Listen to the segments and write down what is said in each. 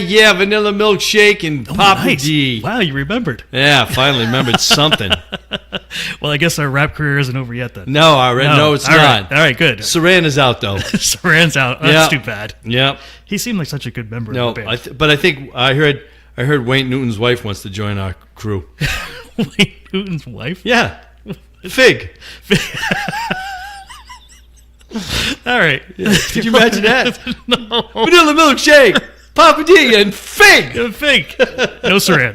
Yeah, vanilla milkshake and Papa nice. D. Wow, you remembered. Yeah, finally remembered something. Well, I guess our rap career isn't over yet then. No, it's not. All right, good. Saran is out though. Saran's out. That's too bad. Yep. He seemed like such a good member of the band. But I think I heard Wayne Newton's wife wants to join our crew. Wayne Newton's wife? Yeah. Fig. All right. Yeah. Could you imagine that? No. Vanilla milkshake, Papa D, and Fig. Fig. No Saran.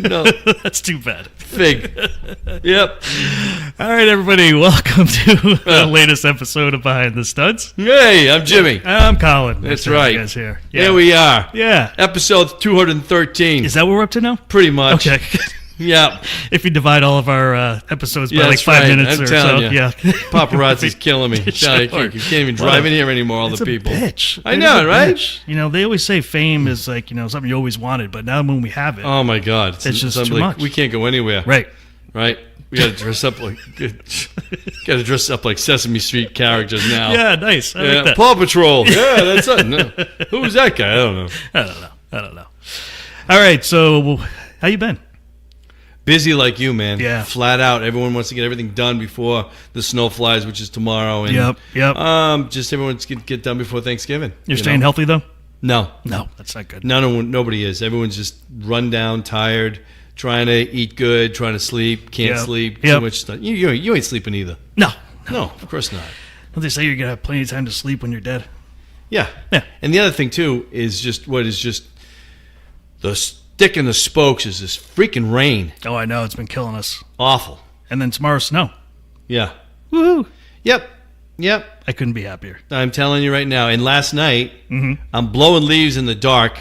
No. That's too bad. Fig. Yep. All right, everybody. Welcome to the latest episode of Behind the Studs. Hey, I'm Jimmy. I'm Colin. That's right. You guys here. Yeah. Here we are. Yeah. Episode 213. Is that what we're up to now? Pretty much. Okay. Yeah. If you divide all of our episodes by like 5 minutes I'm or telling so. You. Yeah. Paparazzi's killing me. Sure. You can't even drive in here anymore, all it's the people. A bitch. I know, right? Bitch. You know, they always say fame is like, something you always wanted, but now when we have it. Oh my God. It's just too much. We can't go anywhere. Right. We got to dress up like Sesame Street characters now. Yeah, nice. I like that. Paw Patrol. Yeah, that's it. No. Who was that guy? I don't know. All right, so how you been? Busy like you, man. Yeah. Flat out. Everyone wants to get everything done before the snow flies, which is tomorrow. And, Yep. Just everyone's get done before Thanksgiving. You're staying healthy though? No, that's not good. Nobody is. Everyone's just run down, tired, trying to eat good, trying to sleep, can't sleep, too much stuff. You ain't sleeping either. No, of course not. Don't they say you're gonna have plenty of time to sleep when you're dead? Yeah. And the other thing too is just the stick in the spokes is this freaking rain. Oh, I know, it's been killing us. Awful. And then tomorrow snow. Yeah. Woohoo. Yep. I couldn't be happier. I'm telling you right now. And last night, I'm blowing leaves in the dark.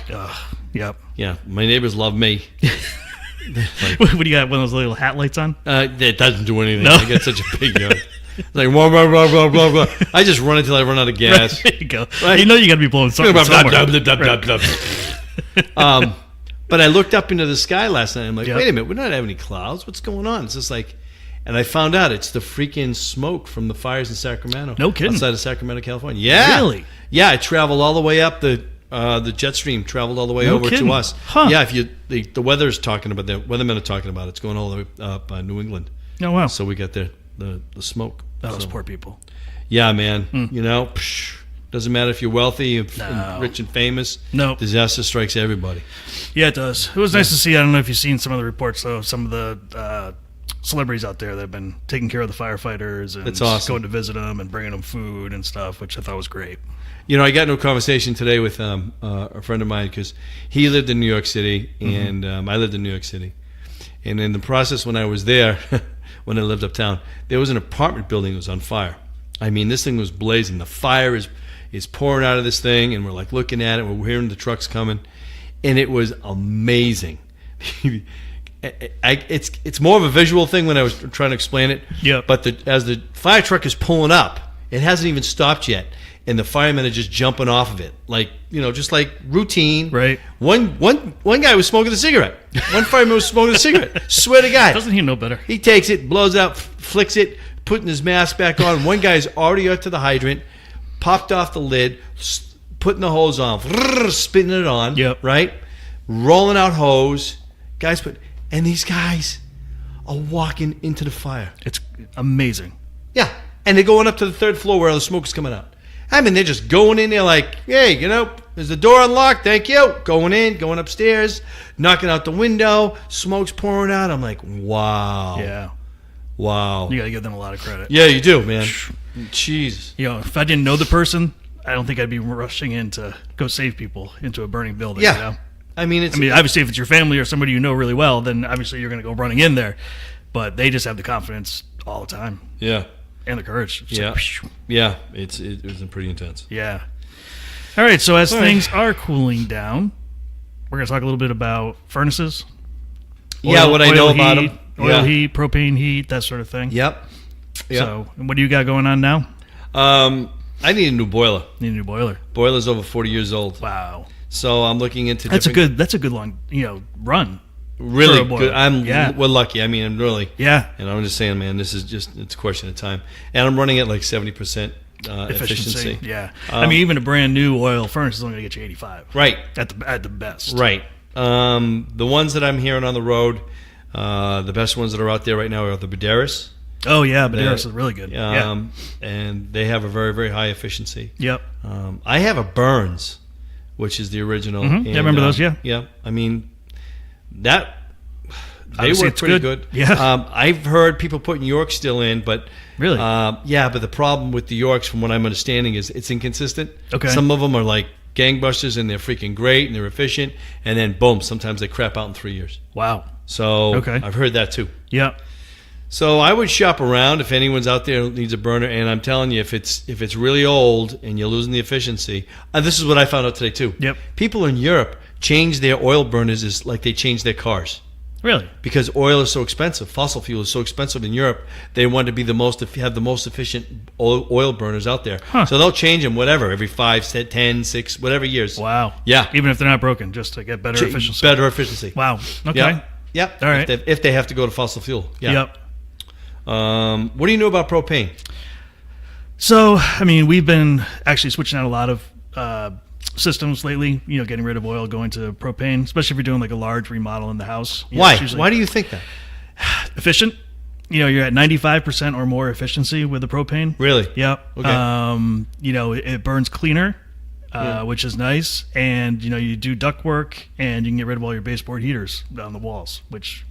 Yep. Yeah, my neighbors love me. What do you got? One of those little hat lights on? It doesn't do anything. No? I got such a big yard. Like blah blah blah blah blah blah. I just run until I run out of gas. There you go. Right? You know you got to be blowing something somewhere. But I looked up into the sky last night. I'm like, Yep. wait a minute, we're not having any clouds. What's going on? It's just like, and I found out it's the freaking smoke from the fires in Sacramento. No kidding. Outside of Sacramento, California. Yeah. Really? Yeah, it traveled all the way up the jet stream traveled all the way over kidding. to us. Huh. Yeah, the weather's talking about the weathermen are talking about it. It's going all the way up New England. Oh wow. So we got the smoke. Those poor people. Yeah, man. Doesn't matter if you're wealthy and rich and famous. No. Disaster strikes everybody. Yeah, it does. It was nice to see. I don't know if you've seen some of the reports, though. Some of the celebrities out there that have been taking care of the firefighters and That's awesome. going to visit them and bringing them food and stuff, which I thought was great. I got into a conversation today with a friend of mine because he lived in New York City and I lived in New York City. And in the process when I was there, when I lived uptown, there was an apartment building that was on fire. I mean, this thing was blazing. The fire is pouring out of this thing, and we're like looking at it. We're hearing the trucks coming, and it was amazing. It's more of a visual thing when I was trying to explain it. Yeah. But as the fire truck is pulling up, it hasn't even stopped yet, and the firemen are just jumping off of it, like just like routine. Right. One guy was smoking a cigarette. One fireman was smoking a cigarette. Swear to God. Doesn't he know better? He takes it, blows it out, flicks it, putting his mask back on. One guy's already up to the hydrant, popped off the lid, putting the hose on, spinning it on. Yep. Right. Rolling out hose. And these guys are walking into the fire. It's amazing. Yeah. And they're going up to the third floor where all the smoke is coming out. I mean, they're just going in there like, hey, is the door unlocked? Thank you. Going in, going upstairs, knocking out the window, smoke's pouring out. I'm like, wow. Yeah. Wow. You got to give them a lot of credit. Yeah, you do, man. Jeez. If I didn't know the person, I don't think I'd be rushing in to go save people into a burning building. Yeah. I mean, obviously, if it's your family or somebody you know really well, then obviously you're going to go running in there. But they just have the confidence all the time. Yeah. And the courage. It's yeah. It was pretty intense. Yeah. All right. So as things are cooling down, we're going to talk a little bit about furnaces. What I know about them. Oil heat, propane heat, that sort of thing. Yep. So what do you got going on now? I need a new boiler. Need a new boiler. Boiler's over 40 years old. Wow. So I'm looking into That's a good long run. really for a boiler. good. We're lucky. I mean, I'm really. Yeah. And I'm just saying, man, this is it's a question of time. And I'm running at like 70% efficiency. Yeah. I mean, even a brand new oil furnace is only going to get you 85. Right. At the best. Right. The ones that I'm hearing on the road, the best ones that are out there right now are the Baderas. Oh yeah, Baderas is really good. And they have a very, very high efficiency. Yep. I have a Burns, which is the original. Mm-hmm. I remember those. Yeah. Yeah. I mean, they Obviously, work pretty good. Yeah. I've heard people putting York still in, but really, yeah. But the problem with the Yorks, from what I'm understanding, is it's inconsistent. Okay. Some of them are like gangbusters, and they're freaking great, and they're efficient, and then boom, sometimes they crap out in 3 years. Wow. So okay. I've heard that too. Yeah. So I would shop around if anyone's out there who needs a burner, and I'm telling you, if it's really old and you're losing the efficiency, this is what I found out today too. Yep. People in Europe change their oil burners is like they change their cars. Really? Because oil is so expensive, fossil fuel is so expensive in Europe. They want to be have the most efficient oil burners out there. Huh. So they'll change them whatever every 5, 10, 6, whatever years. Wow. Yeah. Even if they're not broken, just to get better efficiency. Better efficiency. Wow. Okay. Yep. All right. If they have to go to fossil fuel. Yeah. Yep. What do you know about propane? So, I mean, we've been actually switching out a lot of systems lately, getting rid of oil, going to propane, especially if you're doing like a large remodel in the house. Why? Why do you think that? Efficient. You're at 95% or more efficiency with the propane. Really? Yep. Okay. It burns cleaner, which is nice. And, you do duct work, and you can get rid of all your baseboard heaters on the walls, which,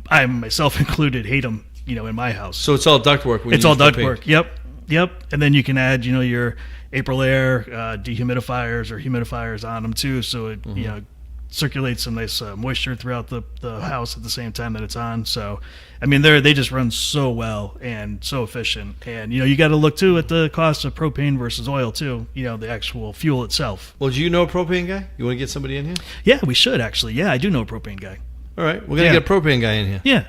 I myself included hate them, in my house. So it's all duct work. It's all duct work. Yep. And then you can add, your April air dehumidifiers or humidifiers on them too, so it circulates some nice moisture throughout the house at the same time that it's on. So, I mean, they just run so well and so efficient. And you got to look too at the cost of propane versus oil too. The actual fuel itself. Well, do you know a propane guy? You want to get somebody in here? Yeah, we should actually. Yeah, I do know a propane guy. All right, we're gonna get a propane guy in here. Yeah,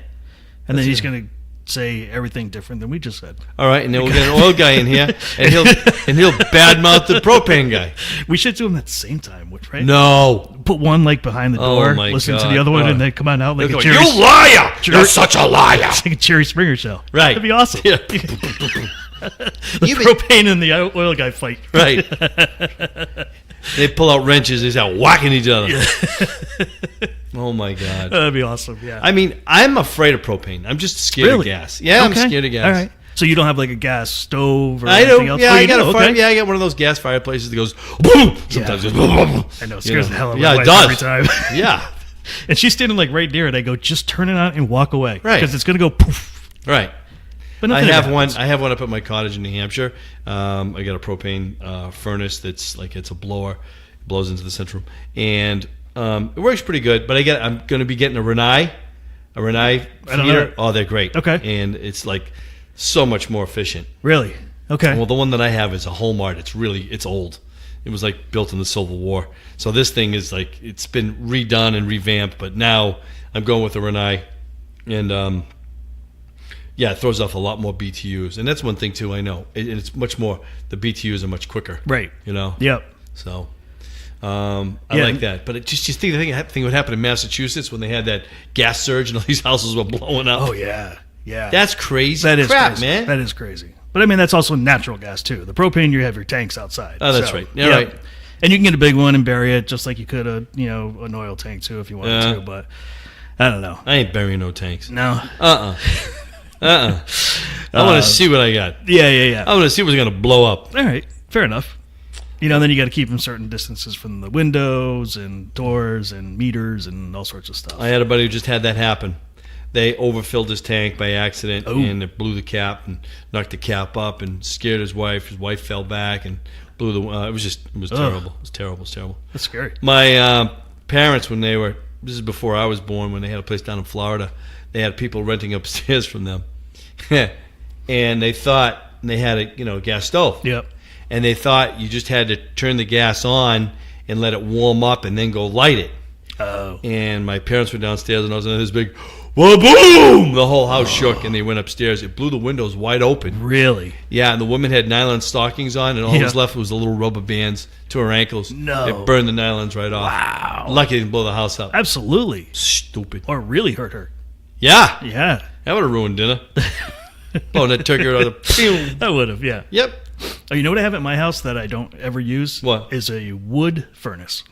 and then he's gonna say everything different than we just said. All right, and then we'll get an oil guy in here, and he'll badmouth the propane guy. We should do them at the same time, right? No, put one like behind the door, listen to the other one, and they come on out like a Jerry. You liar! You're such a liar! It's like a Jerry Springer show. Right? That'd be awesome. Yeah. The propane and the oil guy fight. Right. They pull out wrenches. They start whacking each other. Yeah. Oh my God. That'd be awesome. Yeah. I mean, I'm afraid of propane. I'm just scared of gas. Yeah, I'm scared of gas. All right. So you don't have like a gas stove or I anything do. else? Yeah, I got a fire. Yeah, I got one of those gas fireplaces that goes boom. Sometimes it goes boom. I know. It scares the hell out of my wife it does. every time. Yeah. And she's standing like right near it. I go, just turn it on and walk away. Right. Because it's gonna go poof. Right. But I have one. I have one up at my cottage in New Hampshire. I got a propane furnace that's like it's a blower, it blows into the central room, and it works pretty good. But I'm going to be getting a Rinnai heater. Oh, they're great. Okay, and it's like so much more efficient. Really? Okay. Well, the one that I have is a Homart. It's old. It was like built in the Civil War. So this thing is like it's been redone and revamped. But now I'm going with a Rinnai, and yeah, it throws off a lot more BTUs, and that's one thing too. I know it's much more. The BTUs are much quicker, right? Yep. So I like that, but just think the thing would happen in Massachusetts when they had that gas surge and all these houses were blowing up. Oh yeah, that's crazy. That is crap, crazy. Man. That is crazy. But I mean, that's also natural gas too. The propane, you have your tanks outside. Oh, that's right. Yeah, right. And you can get a big one and bury it just like you could an oil tank too if you wanted to. But I don't know. I ain't burying no tanks. No. I want to see what I got. Yeah. I want to see what's going to blow up. All right. Fair enough. Then you got to keep them certain distances from the windows and doors and meters and all sorts of stuff. I had a buddy who just had that happen. They overfilled his tank by accident and it blew the cap and knocked the cap up and scared his wife. His wife fell back and blew the. It was terrible. It was terrible. That's scary. My parents, when they were, this is before I was born, when they had a place down in Florida, they had people renting upstairs from them. And they thought they had a gas stove. Yep. And they thought you just had to turn the gas on and let it warm up and then go light it. Oh. And my parents were downstairs and I was in this big Well, boom! The whole house shook, and they went upstairs. It blew the windows wide open. Really? Yeah, and the woman had nylon stockings on, and all that was left was the little rubber bands to her ankles. No. It burned the nylons right off. Wow. Lucky it didn't blow the house up. Absolutely. Stupid. Or really hurt her. Yeah. Yeah. That would have ruined dinner. Blowing that turkey out of the... That would have, yeah. Yep. Oh, you know what I have at my house that I don't ever use? What? Is a wood furnace.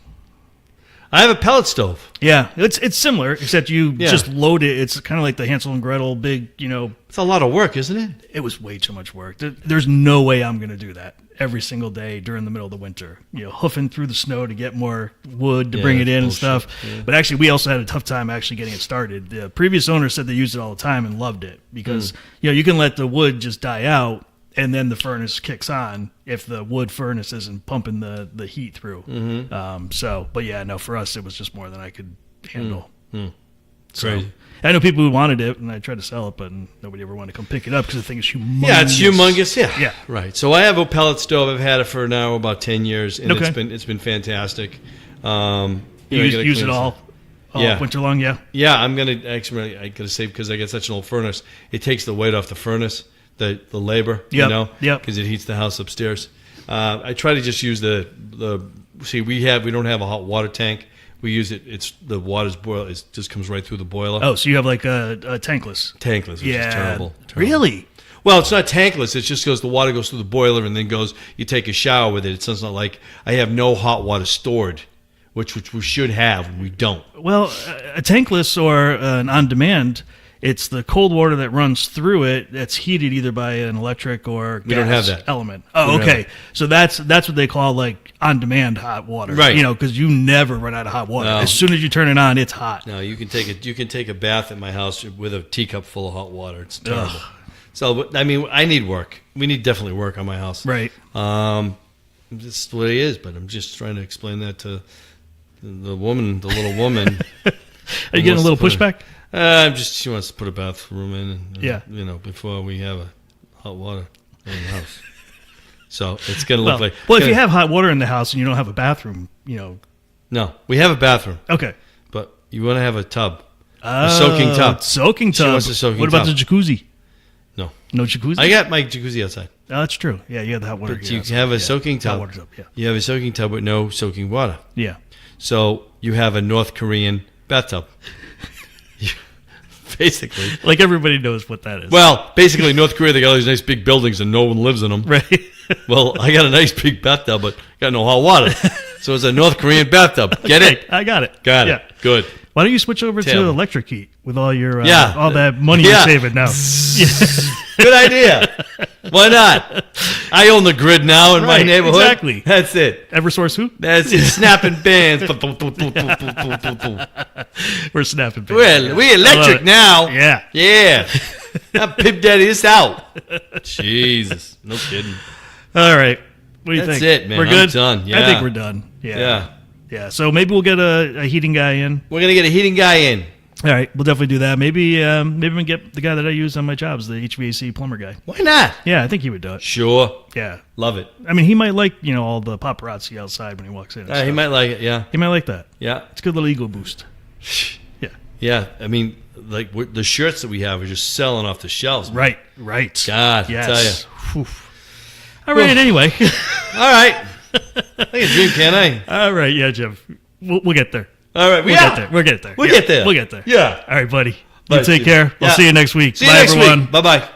I have a pellet stove. Yeah, it's similar, except you Yeah. just load it. It's kind of like the Hansel and Gretel big, It's a lot of work, isn't it? it was way too much work. There's no way I'm going to do that every single day during the middle of the winter. Hoofing through the snow to get more wood to Yeah, bring it that's in bullshit. and stuff. Yeah. But actually, we also had a tough time actually getting it started. The previous owner said they used it all the time and loved it because you can let the wood just die out and then the furnace kicks on if the wood furnace isn't pumping the heat through. But yeah, no, for us it was just more than I could handle. So, Crazy. I know people who wanted it, and I tried to sell it, but nobody ever wanted to come pick it up because the thing is humongous. Yeah, it's humongous. Yeah. Yeah. Right. So I have a pellet stove. I've had it for now about 10 years, and Okay. it's been fantastic. You I use gotta it clean all Yeah. winter long, yeah. Yeah, I'm gonna actually. I gotta say because I got such an old furnace, it takes the weight off the furnace, the labor. Yep, yep. Because it heats the house upstairs. I try to just use the. We don't have a hot water tank. We use it. It's the water's boil. It just comes right through the boiler. Oh, so you have like a tankless. Tankless, which is terrible. Really? Well, it's not tankless. It just goes. The water goes through the boiler and then goes. You take a shower with it. It's not like I have no hot water stored, which we should have. We don't. Well, a tankless or an on-demand, it's the cold water that runs through it that's heated either by an electric or gas We don't have that. element. We Oh, don't have okay. So that's what they call like on-demand hot water, Right. Because you never run out of hot water. No. As soon as you turn it on, it's hot. No, you can take a bath at my house with a teacup full of hot water. It's terrible. Ugh. So I mean, I need work. We need definitely work on my house. Right. This is the way it is. But I'm just trying to explain that to the woman, the little woman. Are you getting a little pushback? She wants to put a bathroom in. Yeah. Before we have a hot water in the house. So it's gonna look like. Well, if you have hot water in the house and you don't have a bathroom, No, we have a bathroom, Okay. but you want to have a tub, a soaking tub. Soaking She tub. wants a soaking What about tub. the jacuzzi? No, No jacuzzi? I got my jacuzzi outside. Oh, that's true. Yeah, you have the hot water. But here you outside. have a Yeah, soaking hot tub. water tub. Yeah. You have a soaking tub with no soaking water. Yeah. So you have a North Korean bathtub. Basically. Like everybody knows what that is. Well, basically, North Korea, they got all these nice big buildings and no one lives in them. Right. Well, I got a nice big bathtub, but got no hot water. So it's a North Korean bathtub. Get Okay, it? I got it. Got Yeah. it. Good. Why don't you switch over to Terrible. electric heat with all your Yeah. all that money Yeah. you're saving now? Good idea. Why not? I own the grid now in my Right, neighborhood. exactly. That's it. Eversource who? That's it. Snapping bands. We're snapping. baby. Well, we I love electric it. now. Yeah. Yeah. Now Pip Daddy this out. Jesus. No kidding. All right. What do you That's think? it, man. We're I'm good. done. I Yeah. think we're done. Yeah. Yeah. Yeah. So maybe we'll get a heating guy in. We're going to get a heating guy in. All right. We'll definitely do that. Maybe we get the guy that I use on my jobs, the HVAC plumber guy. Why not? Yeah, I think he would do it. Sure. Yeah. Love it. I mean, he might like all the paparazzi outside when he walks in. and He stuff. might like it. Yeah. He might like that. Yeah. It's a good little ego boost. Yeah. Yeah. I mean, like the shirts that we have are just selling off the shelves. Right. Right. God, I tell Yes. Whew. All right. Anyway. All right. I can dream, can't I? All right. Yeah, Jim. We'll get there. All right. We'll get there. We'll get there. We'll Yeah, get there. We'll get there. Yeah. All right, buddy. Bye, You take Steve. care. We'll Yeah. see you next week. See you Bye, next everyone. week. Bye-bye.